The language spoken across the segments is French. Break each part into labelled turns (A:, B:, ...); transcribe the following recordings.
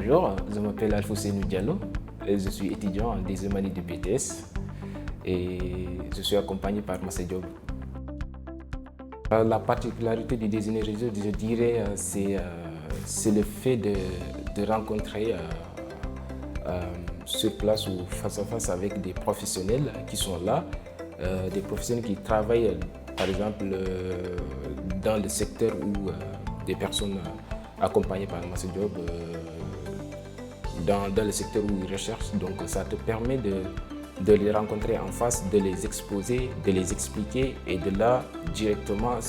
A: Bonjour, je m'appelle Alfousseynou Diallo et je suis étudiant en deuxième année de BTS et je suis accompagné par Massé Diop. La particularité du déjeuner réseau, je dirais, c'est le fait de rencontrer sur place ou face à face avec des professionnels qui sont là, des professionnels qui travaillent par exemple dans le secteur où des personnes accompagnées par Massé Diop dans le secteur où ils recherchent. Donc ça te permet de les rencontrer en face, de les exposer, de les expliquer et de là directement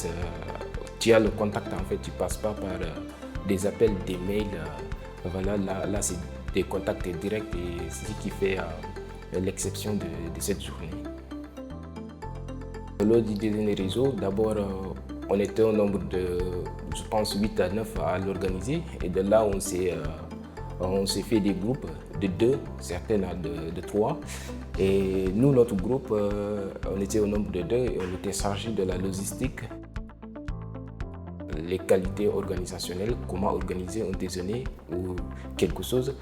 A: tu as le contact en fait, tu ne passes pas par des appels, des mails. Voilà, là c'est des contacts directs et c'est ce qui fait l'exception de cette journée. Lors du déjeuner réseau, d'abord on était au nombre de, je pense, 8 à 9 à l'organiser et de là on s'est fait des groupes de 2, certains de 3. Et nous, notre groupe, on était au nombre de 2 et on était chargé de la logistique, les qualités organisationnelles, comment organiser un déjeuner ou quelque chose,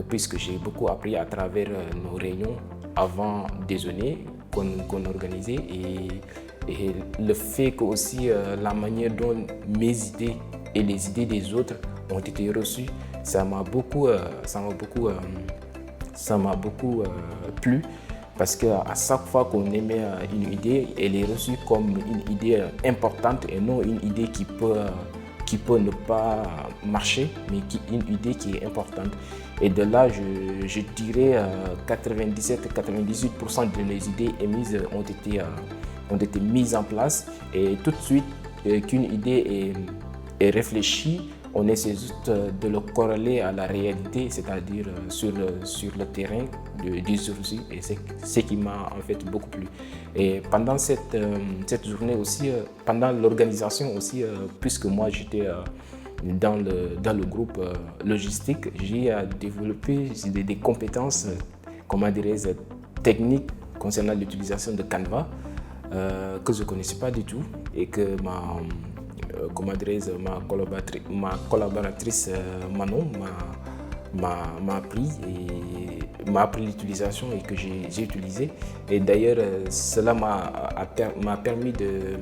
A: puisque j'ai beaucoup appris à travers nos réunions avant déjeuner qu'on organisait et le fait que aussi la manière dont mes idées et les idées des autres ont été reçues, ça m'a beaucoup plu parce qu'à chaque fois qu'on émet une idée, elle est reçue comme une idée importante et non une idée qui peut ne pas marcher, mais une idée qui est importante. Et de là, je dirais 97-98% de mes idées émises ont été mises en place et tout de suite qu'une idée est réfléchie, on essaie juste de le corréler à la réalité, c'est-à-dire sur le terrain du jour-ci, et c'est ce qui m'a en fait beaucoup plu. Et pendant cette journée aussi, pendant l'organisation aussi, puisque moi j'étais dans le groupe logistique, j'ai développé des compétences, comment dirais-je, techniques concernant l'utilisation de Canva que je ne connaissais pas du tout et que ma collaboratrice Manon m'a appris l'utilisation et que j'ai utilisé. Et d'ailleurs, cela m'a permis de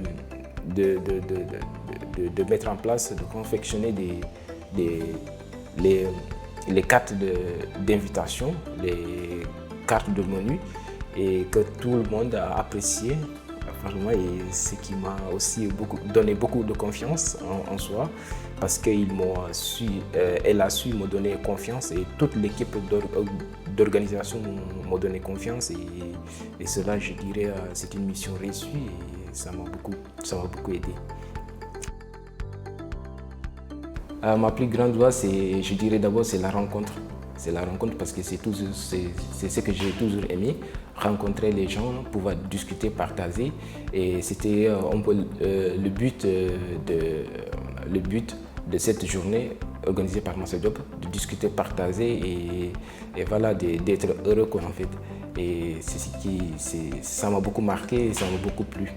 A: mettre en place, de confectionner les cartes d'invitation, les cartes de menu et que tout le monde a apprécié. Et ce qui m'a aussi donné beaucoup de confiance en soi parce elle a su me donner confiance et toute l'équipe d'organisation m'a donné confiance et cela, je dirais, c'est une mission réussie et ça m'a beaucoup aidé. Ma plus grande joie, je dirais d'abord, c'est la rencontre. C'est la rencontre parce que c'est ce que j'ai toujours aimé, rencontrer les gens, pouvoir discuter, partager. Et c'était un peu le but de cette journée organisée par Massé Diop, de discuter, partager et voilà, d'être heureux en fait. Et c'est ça m'a beaucoup marqué et ça m'a beaucoup plu.